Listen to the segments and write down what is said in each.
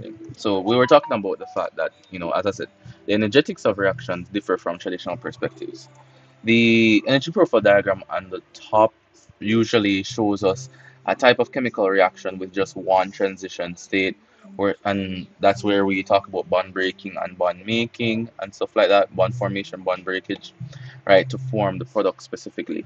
recording. So we were talking about the fact that, as I said, the energetics of reactions differ from traditional perspectives. The energy profile diagram on the top usually shows us a type of chemical reaction with just one transition state, and that's where we talk about bond breaking and bond making and stuff like that, bond formation, bond breakage, right, to form the product specifically.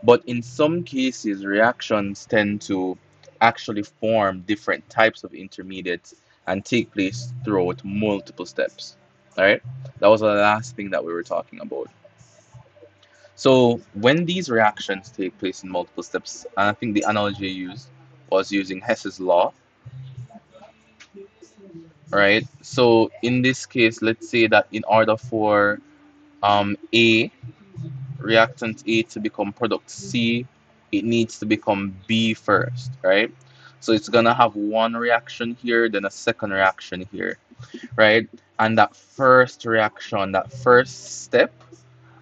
But in some cases, reactions tend to actually form different types of intermediates and take place throughout multiple steps. All right, that was the last thing that we were talking about. So when these reactions take place in multiple steps, and I think the analogy I used was using Hess's law, right? So in this case, let's say that in order for A, reactant A to become product C, it needs to become B first, right? So it's gonna have one reaction here, then a second reaction here, right? And that first reaction, that first step,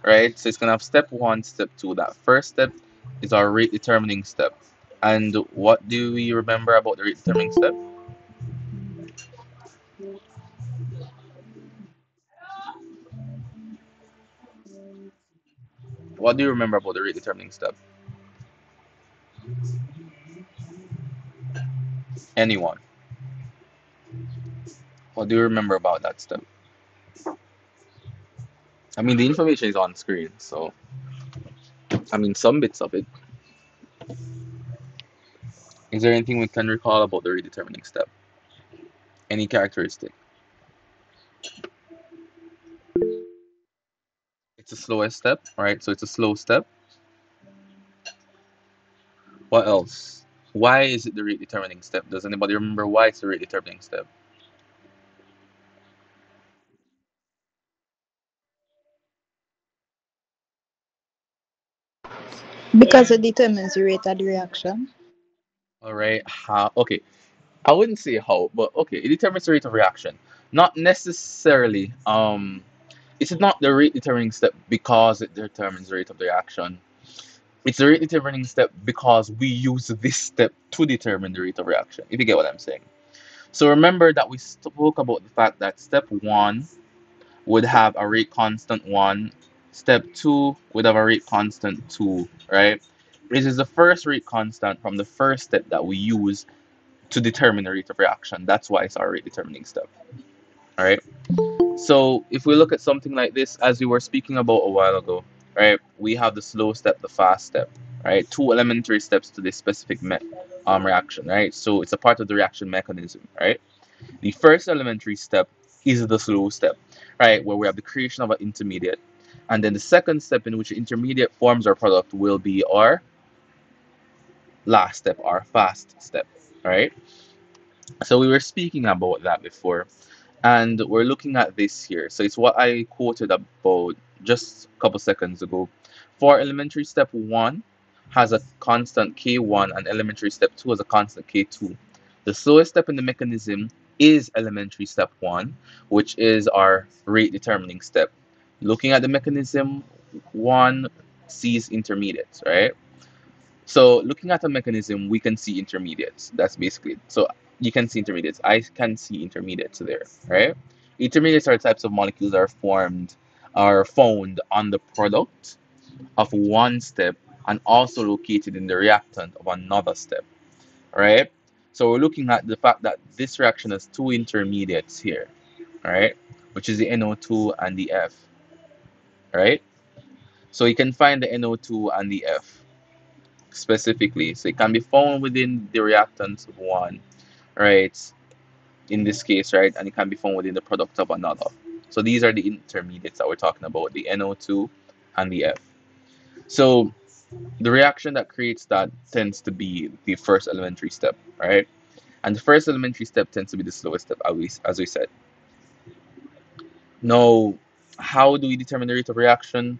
right? So it's gonna have step one, step two. That first step is our rate determining step. And what do we remember about the rate determining step? What do you remember about the rate determining step? Anyone? What do you remember about that step? I mean, the information is on screen, so I mean, some bits of it. Is there anything we can recall about the rate determining step? Any characteristic? It's the slowest step, right? So it's a slow step. What else? Why is it the rate determining step? Does anybody remember why it's the rate determining step? Because it determines the rate of the reaction. All right. How? Okay. I wouldn't say how, but okay. It determines the rate of reaction. Not necessarily. It's not the rate determining step because it determines the rate of the reaction. It's the rate determining step because we use this step to determine the rate of reaction. If you get what I'm saying. So remember that we spoke about the fact that step one would have a rate constant 1. Step 2 would have a rate constant 2, right? This is the first rate constant from the first step that we use to determine the rate of reaction. That's why it's our rate determining step, all right? So if we look at something like this, as we were speaking about a while ago, right, we have the slow step, the fast step, right? Two elementary steps to this specific reaction, right? So it's a part of the reaction mechanism, right? The first elementary step is the slow step, right, where we have the creation of an intermediate. And then the second step in which the intermediate forms our product will be our last step, our fast step, right? So we were speaking about that before, and we're looking at this here. So it's what I quoted about just a couple seconds ago. For elementary step 1 has a constant K1 and elementary step 2 has a constant K2. The slowest step in the mechanism is elementary step 1, which is our rate determining step. Looking at the mechanism, 1 sees intermediates, right? So looking at a mechanism, we can see intermediates. That's basically it. So you can see intermediates. I can see intermediates there, right? Intermediates are types of molecules that are found on the product of one step and also located in the reactant of another step, right? So we're looking at the fact that this reaction has two intermediates here, right? Which is the NO2 and the F, right? So you can find the NO2 and the F specifically. So it can be found within the reactants of one, right? In this case, right? And it can be found within the product of another. So these are the intermediates that we're talking about, the NO2 and the F. So the reaction that creates that tends to be the first elementary step, right? And the first elementary step tends to be the slowest step, as we said. Now, how do we determine the rate of reaction?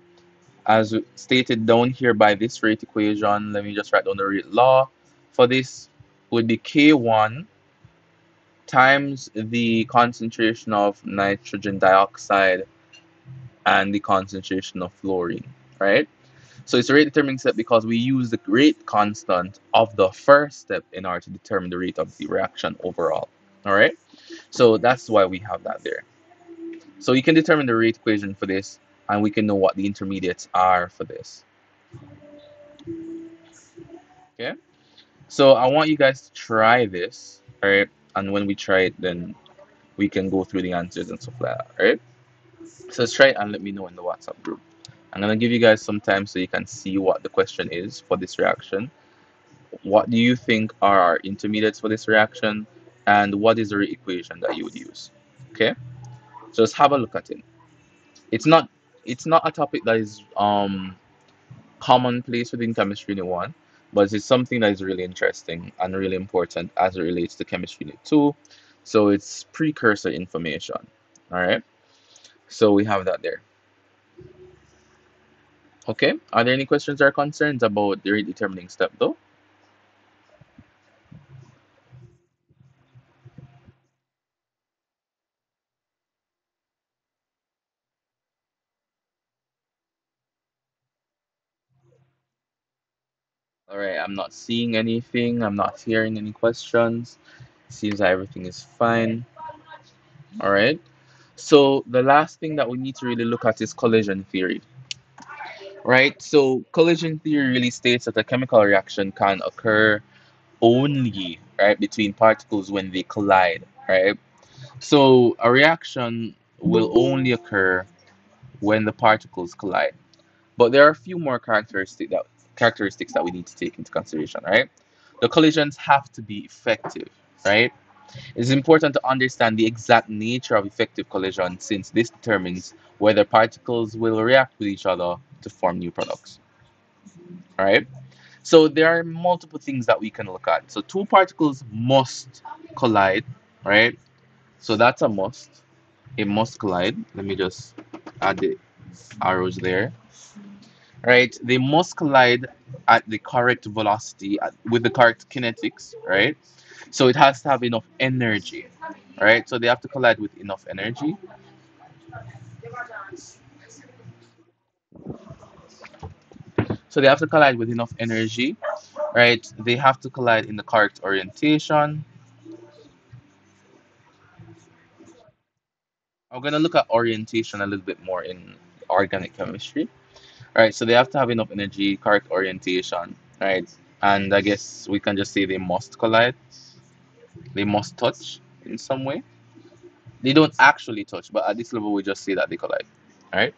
As stated down here by this rate equation, let me just write down the rate law for this would be K1 times the concentration of nitrogen dioxide and the concentration of fluorine, right? So it's a rate determining step because we use the rate constant of the first step in order to determine the rate of the reaction overall, all right? So that's why we have that there. So you can determine the rate equation for this, and we can know what the intermediates are for this. Okay. So I want you guys to try this, all right? And when we try it, then we can go through the answers and stuff like that, all right? So let's try it and let me know in the WhatsApp group. I'm gonna give you guys some time so you can see what the question is for this reaction. What do you think are our intermediates for this reaction? And what is the rate equation that you would use? Okay, so let's have a look at it. It's not it's not a topic that is commonplace within chemistry unit 1, but it's something that is really interesting and really important as it relates to chemistry unit 2. So it's precursor information. All right, so we have that there. Okay, are there any questions or concerns about the rate determining step though? All right, I'm not seeing anything. I'm not hearing any questions. Seems like everything is fine. All right. So the last thing that we need to really look at is collision theory, right? So collision theory really states that a chemical reaction can occur only, right, between particles when they collide, right? So a reaction will only occur when the particles collide. But there are a few more characteristics that we need to take into consideration, right? The collisions have to be effective, right? It's important to understand the exact nature of effective collision since this determines whether particles will react with each other to form new products, right? So there are multiple things that we can look at. So two particles must collide, right? So that's a must. It must collide. Let me just add the arrows there. Right? They must collide at the correct velocity with the correct kinetics, right? So it has to have enough energy, right? So they have to collide with enough energy. So they have to collide with enough energy, right? They have to collide in the correct orientation. I'm gonna look at orientation a little bit more in organic chemistry. Right? So they have to have enough energy, correct orientation, right? And I guess we can just say they must collide. They must touch in some way. They don't actually touch, but at this level, we just say that they collide. All right.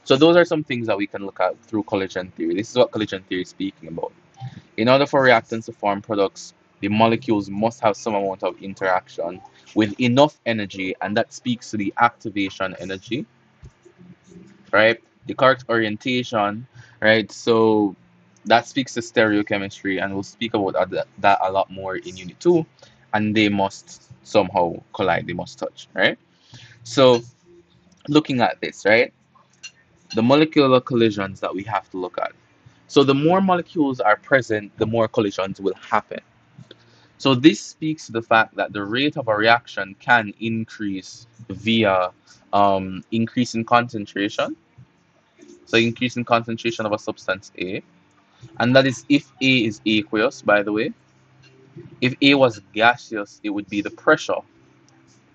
So those are some things that we can look at through collision theory. This is what collision theory is speaking about. In order for reactants to form products, the molecules must have some amount of interaction with enough energy, and that speaks to the activation energy, right? The correct orientation, right? So that speaks to stereochemistry, and we'll speak about that a lot more in Unit 2. And they must somehow collide, they must touch, right? So looking at this, right? The molecular collisions that we have to look at. So the more molecules are present, the more collisions will happen. So this speaks to the fact that the rate of a reaction can increase via increase in concentration. So increase in concentration of a substance A. And that is if A is aqueous, by the way. If A was gaseous, it would be the pressure,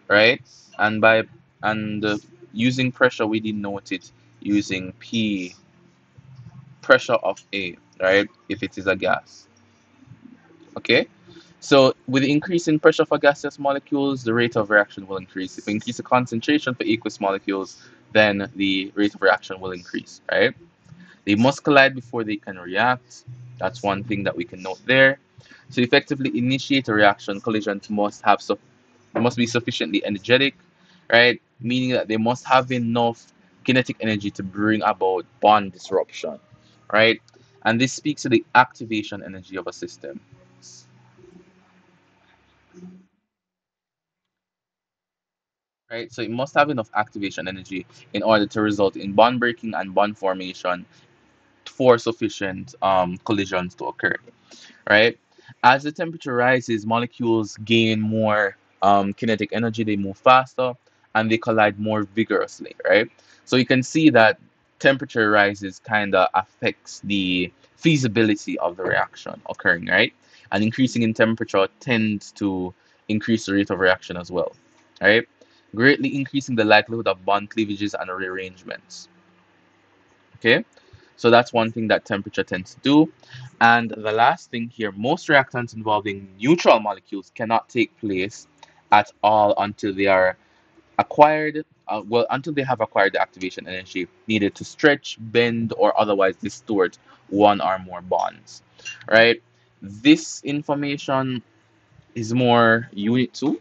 right? And by and using pressure, we denote it using P, pressure of A, right? If it is a gas. Okay? So with the increase in pressure for gaseous molecules, the rate of reaction will increase. If we increase the concentration for aqueous molecules, then the rate of reaction will increase, right? They must collide before they can react. That's one thing that we can note there. To effectively initiate a reaction, collisions must be sufficiently energetic, right? Meaning that they must have enough kinetic energy to bring about bond disruption, right? And this speaks to the activation energy of a system, right? So it must have enough activation energy in order to result in bond breaking and bond formation for sufficient collisions to occur, right? As the temperature rises, molecules gain more kinetic energy, they move faster, and they collide more vigorously, right? So you can see that temperature rises kind of affects the feasibility of the reaction occurring, right? And increasing in temperature tends to increase the rate of reaction as well. right? Greatly increasing the likelihood of bond cleavages and rearrangements. Okay, so that's one thing that temperature tends to do. And the last thing here, most reactants involving neutral molecules cannot take place at all until they are acquired, until they have acquired the activation energy needed to stretch, bend, or otherwise distort one or more bonds, right? This information is more unit 2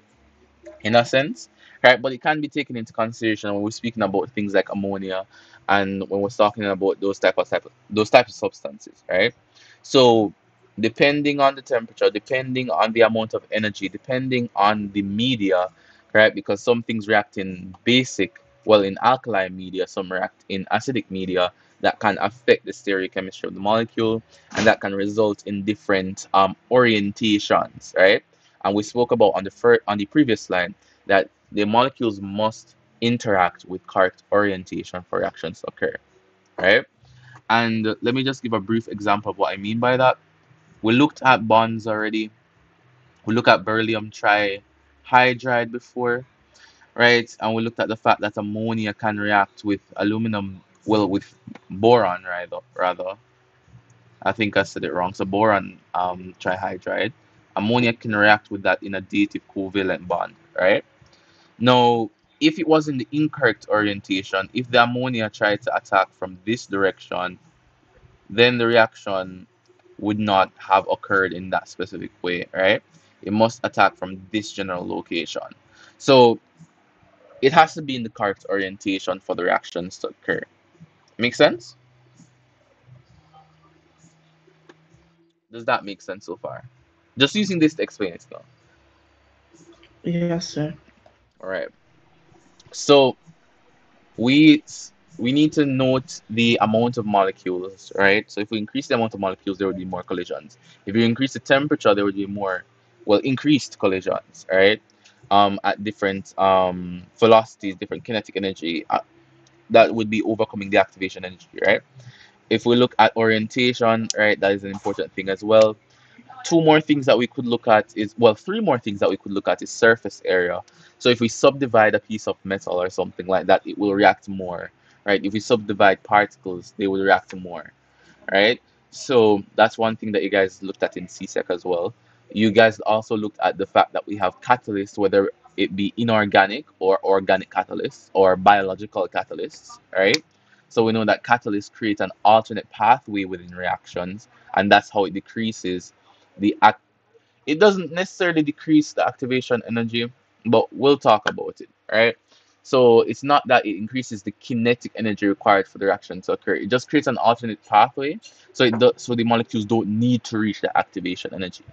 in a sense, right? But it can be taken into consideration when we're speaking about things like ammonia and when we're talking about those types of substances, right? So depending on the temperature, depending on the amount of energy, depending on the media, right? Because some things react in basic, well, in alkaline media, some react in acidic media that can affect the stereochemistry of the molecule and that can result in different orientations, right? And we spoke about on the previous slide that the molecules must interact with correct orientation for reactions to occur, right? And let me just give a brief example of what I mean by that. We looked at bonds already. We looked at beryllium trihydride before, right? And we looked at the fact that ammonia can react with aluminum, well, with boron, rather. I think I said it wrong. So boron trihydride. Ammonia can react with that in a dative covalent bond, right? Now, if it was in the incorrect orientation, if the ammonia tried to attack from this direction, then the reaction would not have occurred in that specific way, right? It must attack from this general location. So it has to be in the correct orientation for the reactions to occur. Make sense? Does that make sense so far? Just using this to explain it now. Yes, sir. All right. So we we need to note the amount of molecules, right? So if we increase the amount of molecules, there would be more collisions. If you increase the temperature, there would be more, well, increased collisions, right? At different velocities, different kinetic energy, that would be overcoming the activation energy, right? If we look at orientation, right, that is an important thing as well. Two more things that we could look at is, well, three more things that we could look at is surface area. So if we subdivide a piece of metal or something like that, it will react more, right? If we subdivide particles, they will react more, right? So that's one thing that you guys looked at in CSEC as well. You guys also looked at the fact that we have catalysts, whether it be inorganic or organic catalysts or biological catalysts, right? So we know that catalysts create an alternate pathway within reactions, and that's how it decreases the act. It doesn't necessarily decrease the activation energy, but we'll talk about it, right? So it's not that it increases the kinetic energy required for the reaction to occur. It just creates an alternate pathway, so the molecules don't need to reach the activation energy.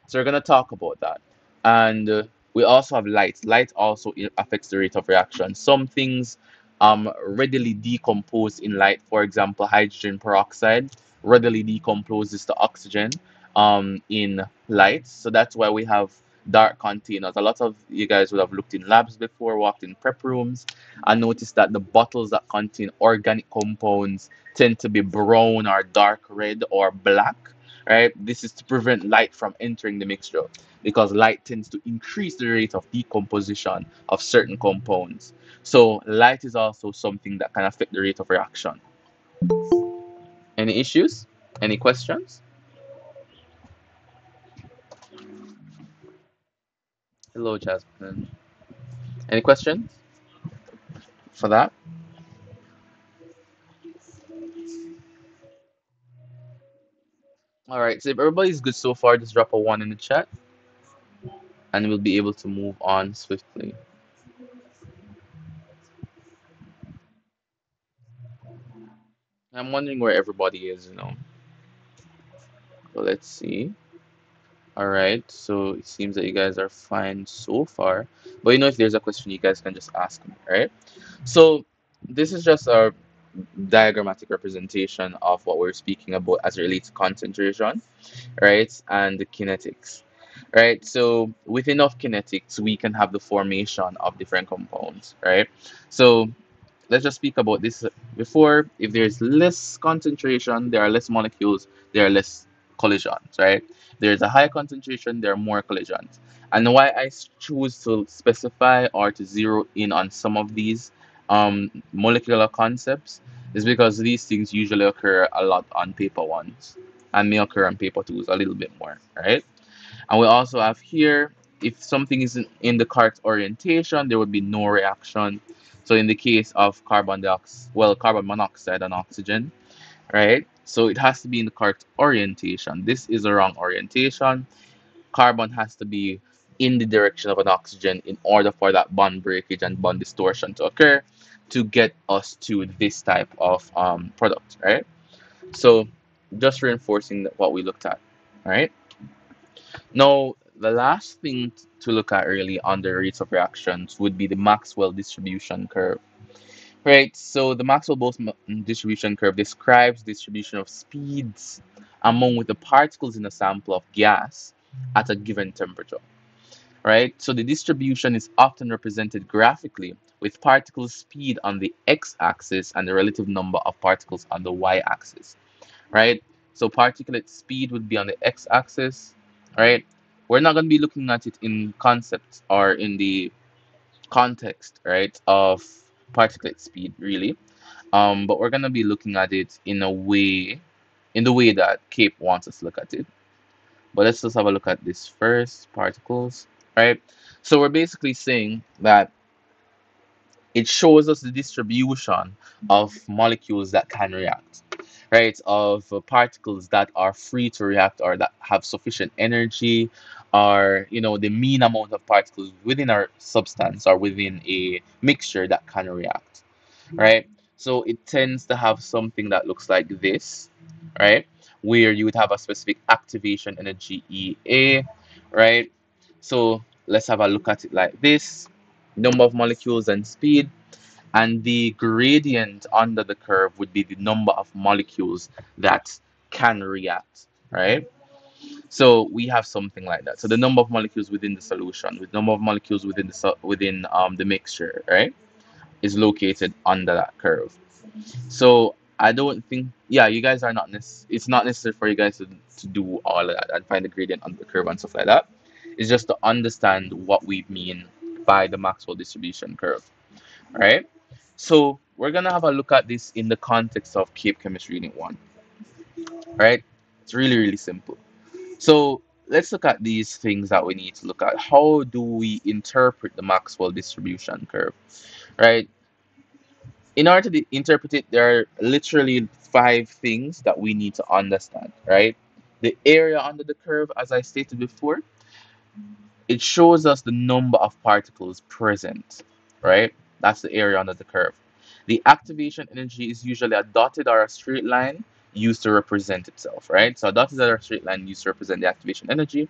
So we're gonna talk about that, and we also have light. Light also affects the rate of reaction. Some things readily decompose in light. For example, hydrogen peroxide readily decomposes to oxygen in light. So that's why we have dark containers. A lot of you guys would have looked in labs before, walked in prep rooms, and noticed that the bottles that contain organic compounds tend to be brown or dark red or black, right? This is to prevent light from entering the mixture because light tends to increase the rate of decomposition of certain compounds. So light is also something that can affect the rate of reaction. Any issues? Any questions? Hello, Jasmine. Any questions for that? All right. So if everybody's good so far, just drop a one in the chat, and we'll be able to move on swiftly. I'm wondering where everybody is. Well, let's see. All right. So it seems that you guys are fine so far. But if there's a question, you guys can just ask me. All right. So this is just a diagrammatic representation of what we're speaking about as it relates to concentration, right? And the kinetics, right? So with enough kinetics, we can have the formation of different compounds, right? So let's just speak about this before. If there's less concentration, there are less molecules, there are less collisions, right? There's a high concentration, there are more collisions. And why choose to specify or to zero in on some of these molecular concepts is because these things usually occur a lot on paper ones and may occur on paper twos a little bit more, right? And we also have here, if something isn't in the correct orientation, there would be no reaction. So in the case of carbon dioxide, well, carbon monoxide and oxygen, right? So it has to be in the correct orientation. This is a wrong orientation. Carbon has to be in the direction of an oxygen in order for that bond breakage and bond distortion to occur to get us to this type of product, right? So just reinforcing what we looked at, right? Now, the last thing to look at really on the rates of reactions would be the Maxwell distribution curve. Right, so the Maxwell-Boltzmann distribution curve describes distribution of speeds among with the particles in a sample of gas at a given temperature. Right, so the distribution is often represented graphically with particle speed on the x-axis and the relative number of particles on the y-axis. Right, so particulate speed would be on the x-axis. Right, we're not going to be looking at it in concept or in the context, right, of particulate speed really, but we're gonna be looking at it in the way that Cape wants us to look at it. But let's just have a look at this first, particles, right? So we're basically saying that it shows us the distribution of molecules that can react, right? Of particles that are free to react or that have sufficient energy, or the mean amount of particles within our substance or within a mixture that can react, right? So it tends to have something that looks like this, right? Where you would have a specific activation energy EA, right? So let's have a look at it like this: number of molecules and speed, and the gradient under the curve would be the number of molecules that can react, right? So we have something like that. So the number of molecules within the solution, with number of molecules within the mixture, right, is located under that curve. So I don't think, yeah, you guys are not it's not necessary for you guys to do all of that and find the gradient on the curve and stuff like that. It's just to understand what we mean by the Maxwell distribution curve, right? So we're gonna have a look at this in the context of Cape Chemistry Unit 1, right? It's really, really simple. So let's look at these things that we need to look at. How do we interpret the Maxwell distribution curve, right? In order to interpret it, there are literally five things that we need to understand, right? The area under the curve, as I stated before, it shows us the number of particles present, right? That's the area under the curve. The activation energy is usually a dotted or a straight line used to represent itself, right? So a dotted or a straight line used to represent the activation energy,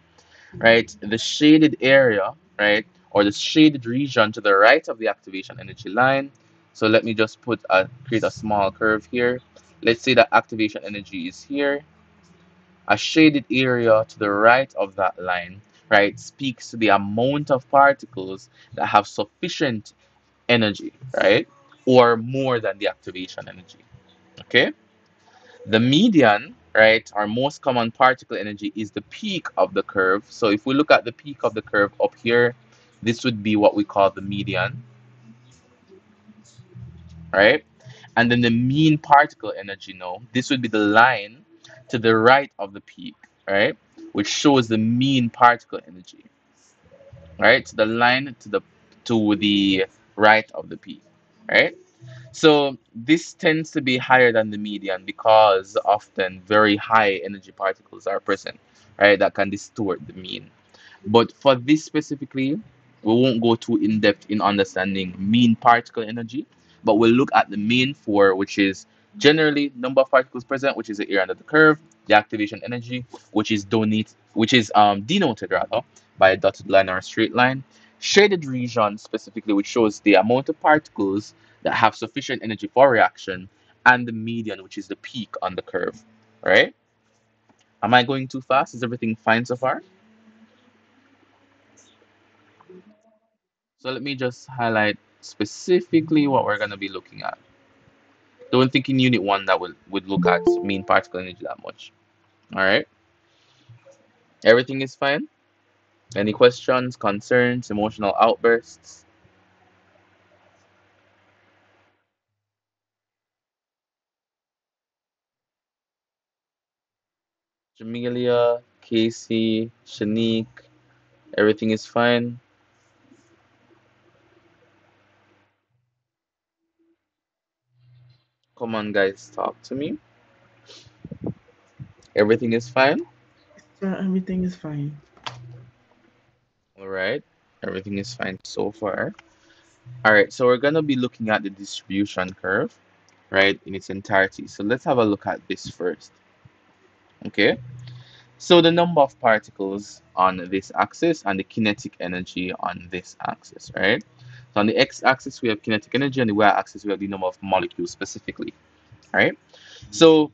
right? The shaded area, right, or the shaded region to the right of the activation energy line. So let me just create a small curve here. Let's say that activation energy is here. A shaded area to the right of that line, right, speaks to the amount of particles that have sufficient energy, right, or more than the activation energy. Okay. The median, right, our most common particle energy is the peak of the curve. So if we look at the peak of the curve up here, this would be what we call the median, right? And then the mean particle energy now, this would be the line to the right of the peak, right? Which shows the mean particle energy, right? So the line to the right of the peak, right? So this tends to be higher than the median because often very high energy particles are present, right? That can distort the mean. But for this specifically, we won't go too in depth in understanding mean particle energy, but we'll look at the mean for, which is generally number of particles present, which is the area under the curve, the activation energy, which is denoted rather by a dotted line or a straight line, shaded region specifically, which shows the amount of particles that have sufficient energy for reaction, and the median, which is the peak on the curve. Right? Am I going too fast? Is everything fine so far? So let me just highlight specifically what we're going to be looking at. Don't think in unit 1 that would look at mean particle energy that much. All right? Everything is fine? Any questions, concerns, emotional outbursts? Jamelia, Casey, Shanique, everything is fine. Come on, guys, talk to me. Everything is fine. So everything is fine. All right. Everything is fine so far. All right. So we're going to be looking at the distribution curve, right, in its entirety. So let's have a look at this first. Okay. So the number of particles on this axis and the kinetic energy on this axis, right? So on the x-axis, we have kinetic energy. On the y-axis, we have the number of molecules specifically, right? So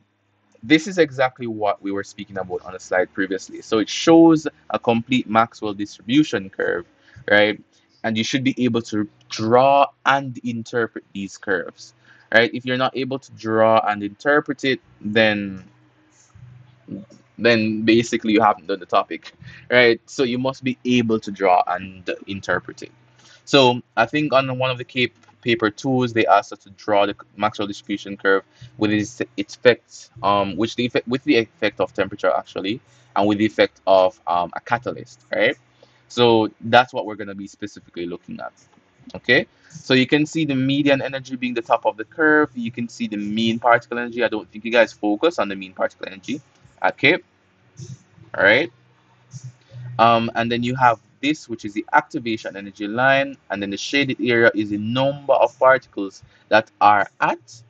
this is exactly what we were speaking about on the slide previously. So it shows a complete Maxwell distribution curve, right? And you should be able to draw and interpret these curves, right? If you're not able to draw and interpret it, then basically you haven't done the topic, right? So you must be able to draw and interpret it. So I think on one of the paper tools, they asked us to draw the Maxwell distribution curve with its effects, which the effect with the effect of temperature actually, and with the effect of a catalyst, right? So that's what we're going to be specifically looking at. Okay, so you can see the median energy being the top of the curve. You can see the mean particle energy. I don't think you guys focus on the mean particle energy. Okay, all right. And then you have this, which is the activation energy line, and then the shaded area is the number of particles that are at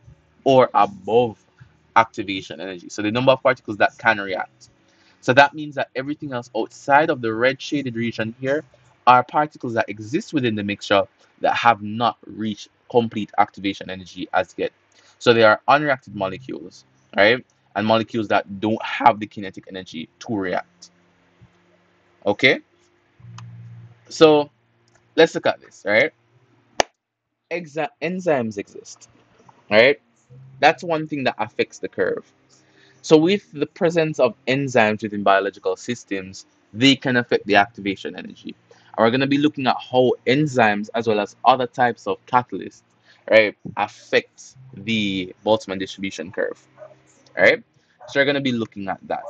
or above activation energy. So the number of particles that can react. So that means that everything else outside of the red shaded region here are particles that exist within the mixture that have not reached complete activation energy as yet. So they are unreacted molecules, right? And molecules that don't have the kinetic energy to react. Okay? So let's look at this, right? Enzymes exist, right? That's one thing that affects the curve. So with the presence of enzymes within biological systems, they can affect the activation energy. And we're going to be looking at how enzymes as well as other types of catalysts, right, affect the Boltzmann distribution curve, right? So we're going to be looking at that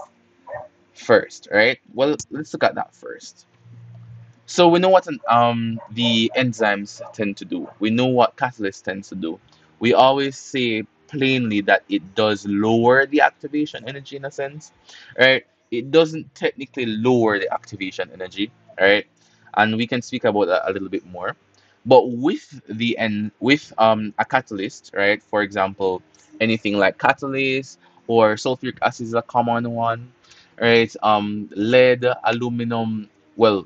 first, right? Well, let's look at that first. So we know what the enzymes tend to do. We know what catalyst tends to do. We always say plainly that it does lower the activation energy in a sense, right? It doesn't technically lower the activation energy, right? And we can speak about that a little bit more. But with a catalyst, right? For example, anything like catalyst or sulfuric acid is a common one, right? Lead, aluminum, well,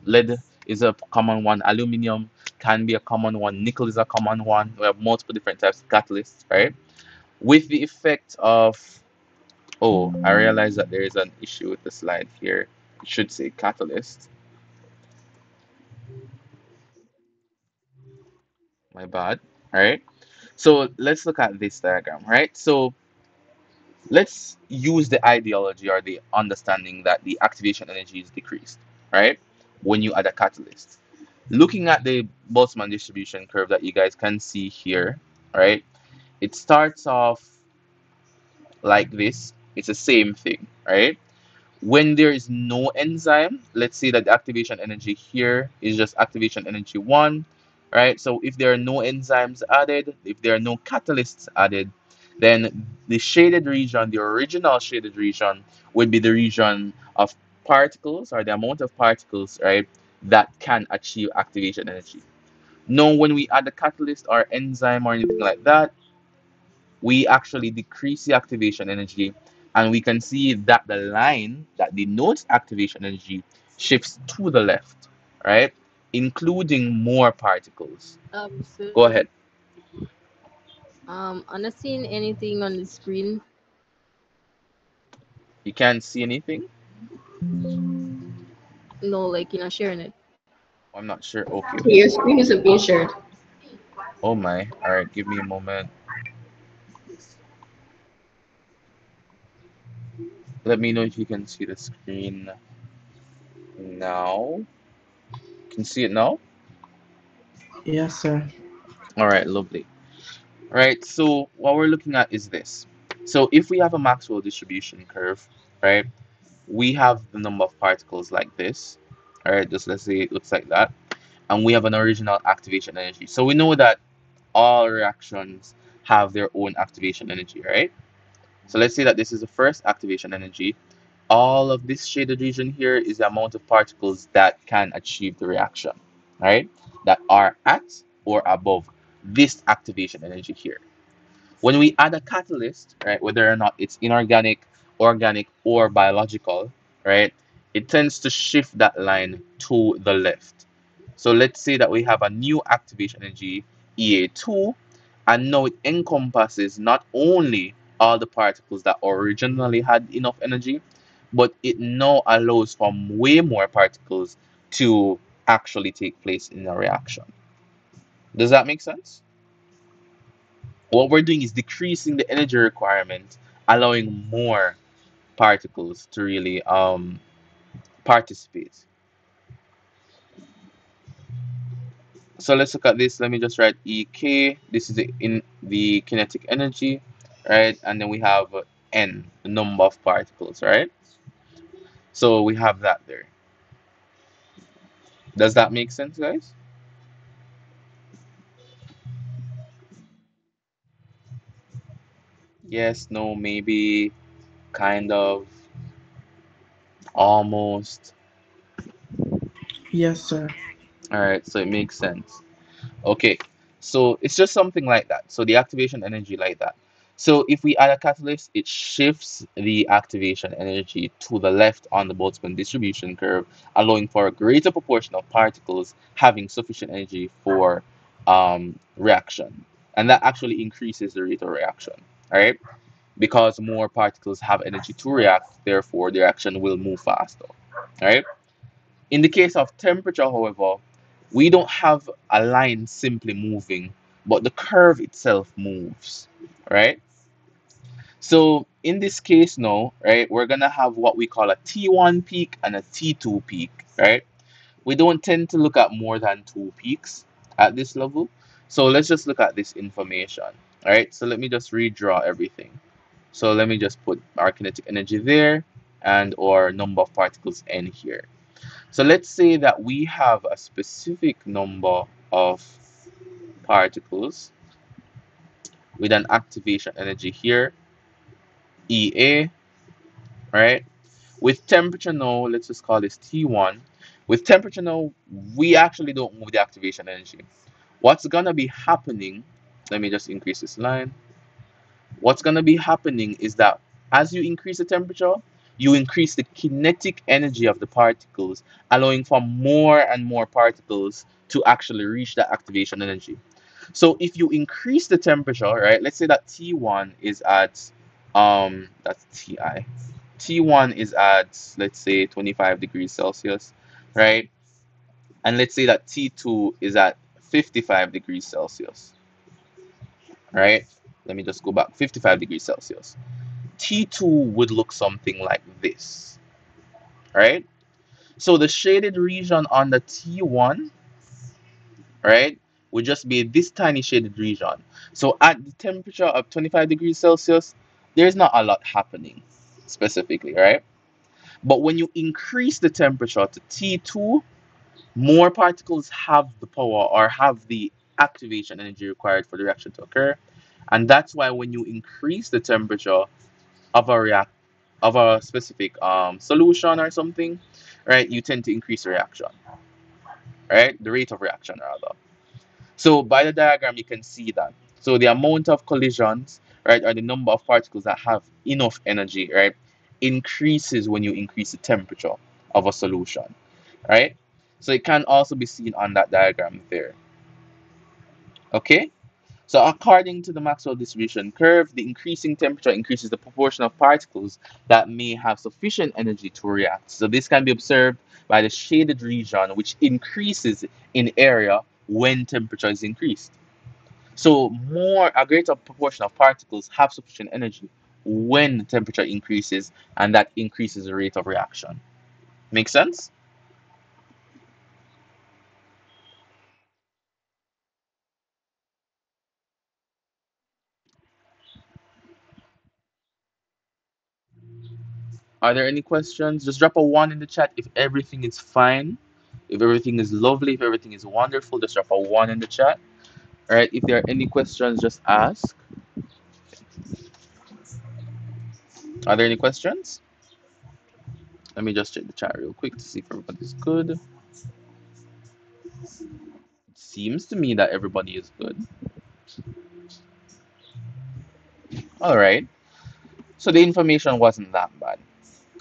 lead is a common one. Aluminum can be a common one. Nickel is a common one. We have multiple different types of catalysts, right? With the effect of, oh, I realize that there is an issue with the slide here. It should say catalyst. My bad. All right. So let's look at this diagram, right? So let's use the ideology or the understanding that the activation energy is decreased, right? When you add a catalyst. Looking at the Boltzmann distribution curve that you guys can see here, right? It starts off like this. It's the same thing, right? When there is no enzyme, let's say that the activation energy here is just activation energy 1, right? So if there are no enzymes added, if there are no catalysts added, then the shaded region, the original shaded region, would be the region of particles or the amount of particles, right, that can achieve activation energy. Now, when we add a catalyst or enzyme or anything like that, we actually decrease the activation energy, and we can see that the line that denotes activation energy shifts to the left, right? Including more particles. Sir, Go ahead. I'm not seeing anything on the screen. You can't see anything? No, like you're not sharing it. I'm not sure. Okay. Your screen isn't being shared. Oh my. All right. Give me a moment. Let me know if you can see the screen. Now, can you see it now? Yes, sir. All right, lovely. All right, so what we're looking at is this. So if we have a Maxwell distribution curve, right, we have the number of particles like this. All right, just let's say it looks like that. And we have an original activation energy. So we know that all reactions have their own activation energy, right? So let's say that this is the first activation energy. All of this shaded region here is the amount of particles that can achieve the reaction, right? That are at or above this activation energy here. When we add a catalyst, right, whether or not it's inorganic, organic, or biological, right, it tends to shift that line to the left. So let's say that we have a new activation energy, EA2, and now it encompasses not only all the particles that originally had enough energy, but it now allows for way more particles to actually take place in a reaction. Does that make sense? What we're doing is decreasing the energy requirement, allowing more particles to really participate. So let's look at this. Let me just write EK. This is in the kinetic energy, right? And then we have N, the number of particles, right? So we have that there. Does that make sense, guys? Yes, no, maybe, kind of, almost. Yes, sir. All right, so it makes sense. Okay, so it's just something like that. So the activation energy like that. So if we add a catalyst, it shifts the activation energy to the left on the Boltzmann distribution curve, allowing for a greater proportion of particles having sufficient energy for reaction. And that actually increases the rate of reaction, all right? Because more particles have energy to react, therefore the reaction will move faster, all right? In the case of temperature, however, we don't have a line simply moving, but the curve itself moves, right? So in this case now, right, we're gonna have what we call a T1 peak and a T2 peak, right? We don't tend to look at more than two peaks at this level. So let's just look at this information, all right? So let me just redraw everything. So let me just put our kinetic energy there and our number of particles n here. So let's say that we have a specific number of particles with an activation energy here, EA, right? With temperature now, let's just call this T1. With temperature now, we actually don't move the activation energy. What's gonna be happening, let me just increase this line. What's going to be happening is that as you increase the temperature, you increase the kinetic energy of the particles, allowing for more and more particles to actually reach that activation energy. So if you increase the temperature, right, let's say that T1 is at, that's Ti. T1 is at, let's say, 25 degrees Celsius, right? And let's say that T2 is at 55 degrees Celsius, right? Let me just go back, 55 degrees Celsius. T2 would look something like this, right? So the shaded region on the T1, right, would just be this tiny shaded region. So at the temperature of 25 degrees Celsius, there's not a lot happening specifically, right? But when you increase the temperature to T2, more particles have the power or have the activation energy required for the reaction to occur. And that's why when you increase the temperature of a react of a specific solution or something, right, you tend to increase the reaction, right? The rate of reaction rather. So by the diagram, you can see that. So the amount of collisions, right, or the number of particles that have enough energy, right, increases when you increase the temperature of a solution, right? So it can also be seen on that diagram there. Okay? So according to the Maxwell distribution curve, the increasing temperature increases the proportion of particles that may have sufficient energy to react. So this can be observed by the shaded region, which increases in area when temperature is increased. So a greater proportion of particles have sufficient energy when the temperature increases, and that increases the rate of reaction. Make sense? Are there any questions? Just drop a one in the chat if everything is fine. If everything is lovely, if everything is wonderful, just drop a one in the chat. All right. If there are any questions, just ask. Are there any questions? Let me just check the chat real quick to see if everybody's good. It seems to me that everybody is good. All right. So the information wasn't that bad.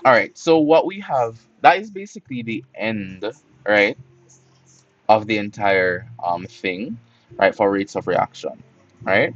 All right. So what we have, that is basically the end, right, of the entire thing, right, for rates of reaction, right?